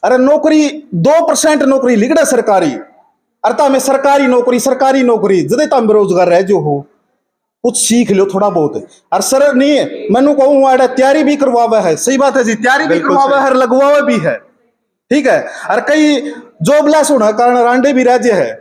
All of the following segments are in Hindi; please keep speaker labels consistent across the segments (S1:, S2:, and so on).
S1: अरे नौकरी 2% नौकरी लिख रहा सरकारी, अरे में सरकारी नौकरी जदे तुम बेरोजगार रह जो हो, कुछ सीख लो थोड़ा बहुत। और सर नहीं मैनू कहूँ तैयारी भी करवावा है, सही बात है जी, तैयारी भी करवावा है, लगवावा भी है, ठीक है। और कई जॉबलेस होने के कारण रांडे भी राज्य है,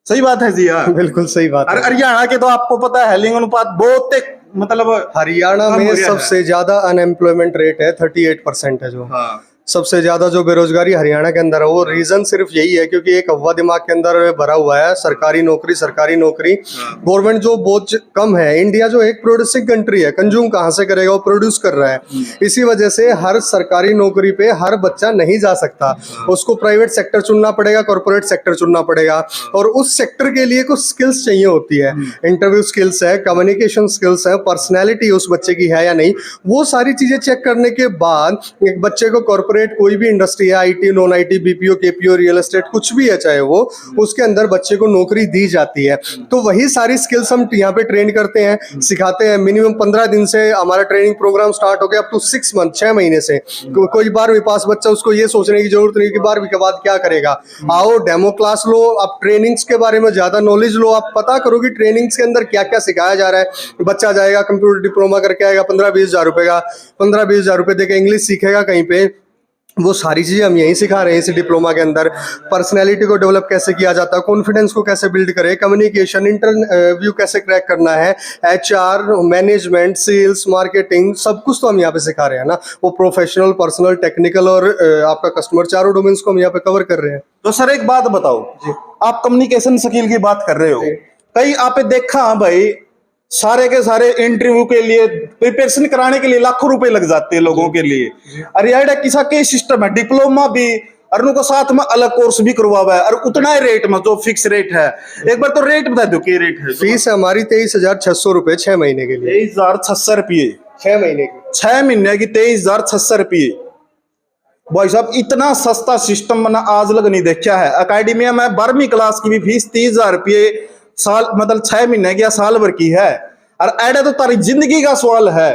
S1: सही बात है जी। हाँ
S2: बिल्कुल सही बात है।
S1: हरियाणा के तो आपको पता है लिंग अनुपात बहुत मतलब
S2: हरियाणा में सबसे ज्यादा अनएम्प्लॉयमेंट रेट है, 38% है जो।
S1: हाँ।
S2: सबसे ज्यादा जो बेरोजगारी हरियाणा के अंदर है, वो रीजन सिर्फ यही है क्योंकि एक अफवाह दिमाग के अंदर भरा हुआ है, सरकारी नौकरी। गवर्नमेंट जॉब बहुत कम है। इंडिया जो एक प्रोड्यूसिंग कंट्री है, कंज्यूम कहाँ से करेगा, वो प्रोड्यूस कर रहा है। इसी वजह से हर सरकारी नौकरी पे हर बच्चा नहीं जा सकता, उसको प्राइवेट सेक्टर चुनना पड़ेगा, कॉर्पोरेट सेक्टर चुनना पड़ेगा। और उस सेक्टर के लिए कुछ स्किल्स चाहिए होती है, इंटरव्यू स्किल्स है, कम्युनिकेशन स्किल्स है, पर्सनैलिटी उस बच्चे की है या नहीं, वो सारी चीजें चेक करने के बाद एक बच्चे को कॉर्पोरेट कोई भी इंडस्ट्री है, IT, non IT, BPO, KPO, real estate, कुछ भी है चाहे वो, उसके अंदर बच्चे को नौकरी दी जाती है। तो वही सारी स्किल्स हम यहाँ पे ट्रेन करते हैं, सिखाते हैं। मिनिमम 15 दिन से हमारा ट्रेनिंग प्रोग्राम स्टार्ट हो गया, अप टू 6 मंथ, 6 महीने से। कोई 12वीं पास बच्चा, उसको ये सोचने की जरूरत नहीं कि 12वीं के बाद क्या करेगा। आओ डेमो क्लास लो, आप ट्रेनिंग्स के बारे में ज्यादा नॉलेज लो, आप पता करो कि ट्रेनिंग्स के अंदर क्या क्या सिखाया जा रहा है। बच्चा जाएगा कंप्यूटर डिप्लोमा करके आएगा 15-20 हजार रुपए का, 15-20 हजार रुपए देके इंग्लिश सीखेगा कहीं पे, वो सारी चीजें हम यहीं सिखा रहे हैं इस डिप्लोमा के अंदर। पर्सनैलिटी को डेवलप कैसे किया जाता है, कॉन्फिडेंस को कैसे बिल्ड करें, कम्युनिकेशन, इंटरव्यू कैसे क्रैक करना है, एचआर, मैनेजमेंट, सेल्स, मार्केटिंग, सब कुछ तो हम यहाँ पे सिखा रहे हैं ना। वो प्रोफेशनल, पर्सनल, टेक्निकल और आपका कस्टमर, चारों डोमेन्स को हम यहाँ पे कवर कर रहे हैं।
S1: तो सर एक बात बताओ, आप कम्युनिकेशन स्किल की बात कर रहे हो, कई आपने देखा भाई सारे के सारे इंटरव्यू के लिए प्रिपरेशन कराने के लिए लाखों रुपए लग जाते हैं लोगों के लिए। अरे यार किसा के सिस्टम है, डिप्लोमा भी और उनको साथ में अलग कोर्स भी करवावा है, और उतना ही रेट में जो फिक्स रेट है। एक बार तो रेट बता दो क्या रेट है।
S2: फीस है हमारी 23,600 रुपए 6 महीने के लिए।
S1: 23,600 रुपये
S2: 6 महीने की,
S1: 6 महीने की 23,600 रुपये। भाई साहब इतना सस्ता सिस्टम मैंने आज लग नहीं देखा है। अकेडमी में 12वीं क्लास की भी फीस 30,000 रुपये साल, मतलब 6 महीने की या साल भर की है। और एडा तो तारी जिंदगी का सवाल है,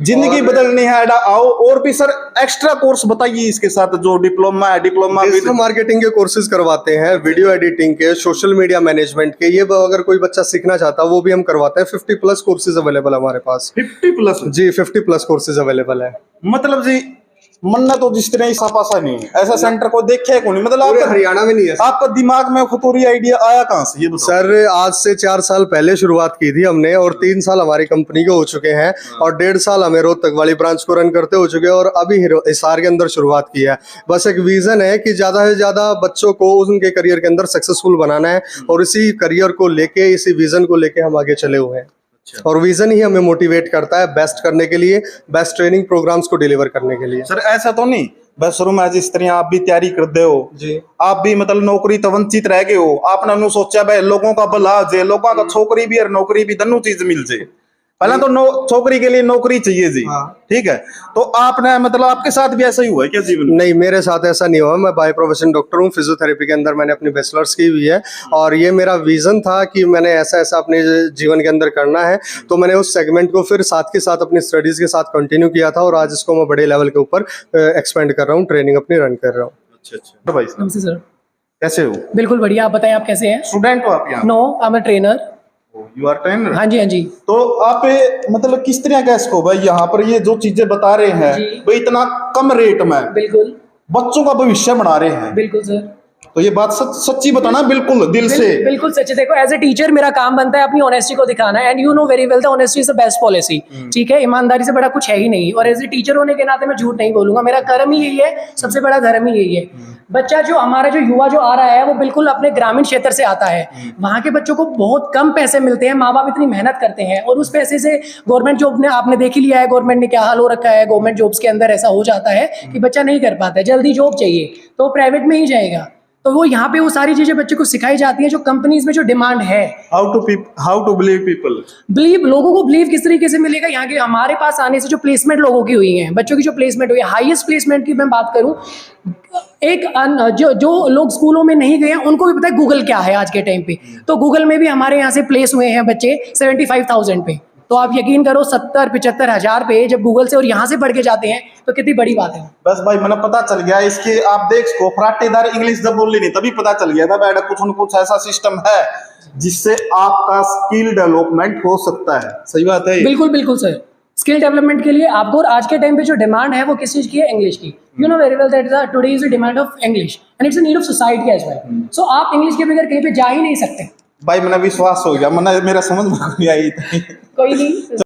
S1: जिंदगी बदलनी है एडा। आओ और भी सर एक्स्ट्रा कोर्स बताइए इसके साथ जो डिप्लोमा है। डिप्लोमा
S2: डिजिटल मार्केटिंग के कोर्सेज करवाते हैं, वीडियो एडिटिंग के, सोशल मीडिया मैनेजमेंट के, ये अगर कोई बच्चा सीखना चाहता है वो भी हम करवाते हैं। 50+ कोर्सेज अवेलेबल है हमारे पास।
S1: 50+
S2: जी, 50+ कोर्सेज अवेलेबल है।
S1: मतलब जी मन्ना तो जिस तरह ऐसा पासा नहीं है, ऐसा सेंटर को देखे को नहीं। मतलब आपका
S2: हरियाणा में नहीं है।
S1: आपका दिमाग में फतूरी आइडिया आया कहां से ये बताओ।
S2: सर आज से 4 साल पहले शुरुआत की थी हमने, और 3 साल हमारी कंपनी के हो चुके हैं, और 1.5 साल हमें रोहतक वाली ब्रांच को रन करते हो चुके हैं, और अभी हिसार के अंदर शुरुआत की है। बस एक विजन है कि ज्यादा से ज्यादा बच्चों को उनके करियर के अंदर सक्सेसफुल बनाना है, और इसी करियर को लेके, इसी विजन को लेके हम आगे चले हुए हैं। और विजन ही हमें मोटिवेट करता है बेस्ट करने के लिए, बेस्ट ट्रेनिंग प्रोग्राम्स को डिलीवर करने के लिए।
S1: सर ऐसा तो नहीं बस शुरू में जिस तरह आप भी तैयारी करते हो
S2: जी,
S1: आप भी मतलब नौकरी तो वंचित रह गए हो, आपने नु सोचा भाई लोगों का भला जे, लोगों का छोकरी भी और नौकरी भी दोनों चीज मिल जाए। पहला तो छोकरी के लिए नौकरी चाहिए जी।
S2: हाँ।
S1: ठीक है, तो आपने मतलब आपके साथ भी ऐसा ही हुआ है क्या जीवन में?
S2: नहीं, मेरे साथ ऐसा नहीं हुआ। मैं बाय प्रोफेशन डॉक्टर हूँ, फिजियोथेरेपी के अंदर मैंने अपनी बैचलर्स की हुई है, और ये मेरा विजन था कि मैंने ऐसा ऐसा अपने जीवन के अंदर करना है। तो मैंने उस सेगमेंट को फिर साथ के साथ अपनी स्टडीज के साथ कंटिन्यू किया था, और आज इसको मैं बड़े लेवल के ऊपर एक्सपेंड कर रहा हूँ, ट्रेनिंग अपनी रन कर रहा हूँ।
S1: अच्छा अच्छा भाई
S3: नमस्ते सर।
S1: कैसे हो?
S3: बिल्कुल बढ़िया, आप बताएं आप कैसे हैं?
S1: स्टूडेंट हो आप यहाँ?
S3: No, I am a trainer.
S1: You are trainer?
S3: हाँ जी हाँ जी।
S1: तो आप मतलब किस तरह का इसको भाई यहाँ पर ये जो चीजें बता रहे हैं भाई इतना कम रेट में
S3: बिल्कुल
S1: बच्चों का भविष्य बना रहे हैं,
S3: बिल्कुल सर।
S1: तो ये बात सच्ची बताना बिल्कुल दिल से।
S3: बिल्कुल सच है। देखो एज ए टीचर मेरा काम बनता है अपनी ऑनेस्टी को दिखाना, and you know very well the honesty is the best policy. ठीक है, ईमानदारी से बड़ा कुछ है ही नहीं, और एज ए टीचर होने के नाते मैं झूठ नहीं बोलूंगा, मेरा कर्म ही यही है, सबसे बड़ा धर्म ही यही है। बच्चा जो हमारा जो युवा जो आ रहा है वो बिल्कुल अपने ग्रामीण क्षेत्र से आता है, वहाँ के बच्चों को बहुत कम पैसे मिलते हैं, माँ बाप इतनी मेहनत करते हैं, और उस पैसे से गवर्नमेंट जॉब ने आपने देख ही लिया है गवर्नमेंट ने क्या हाल हो रखा है। गवर्नमेंट जॉब्स के अंदर ऐसा हो जाता है कि बच्चा नहीं कर पाता है, जल्दी जॉब चाहिए तो प्राइवेट में ही जाएगा। तो वो यहाँ पे वो सारी चीजें बच्चे को सिखाई जाती हैं जो कंपनीज में जो डिमांड है।
S1: हाउ टू बिलीव पीपल,
S3: लोगों को बिलीव किस तरीके से मिलेगा? यहाँ के हमारे पास आने से जो प्लेसमेंट लोगों की हुई है, बच्चों की जो प्लेसमेंट हुई है, हाईएस्ट प्लेसमेंट की मैं बात करूं, जो लोग स्कूलों में नहीं गए हैं उनको भी पता है गूगल क्या है आज के टाइम पे। तो गूगल में भी हमारे यहाँ से प्लेस हुए हैं बच्चे 75,000 पे। तो आप यकीन करो 70-75 हजार पे जब गूगल से और यहाँ से पढ़ के जाते हैं तो कितनी बड़ी बात है।
S1: बस भाई मैंने पता चल गया इसके, आप देख इसको फराटेदार इंग्लिश जब बोली नहीं तभी पता चल गया था बैठ कुछ न कुछ ऐसा सिस्टम है जिससे आपका स्किल डेवलपमेंट हो सकता है। सही बात है ये?
S3: बिल्कुल बिल्कुल सर, स्किल डेवलपमेंट के लिए आपको, और आज के टाइम पे जो डिमांड है वो किस चीज की है, इंग्लिश की। You know very well that today is the demand of English and it's a need of society as well. So आप इंग्लिश के बगैर कहीं पे जा ही नहीं सकते।
S1: भाई मेरा विश्वास हो गया, मेरा समझ में नहीं आई।
S3: कोई नहीं।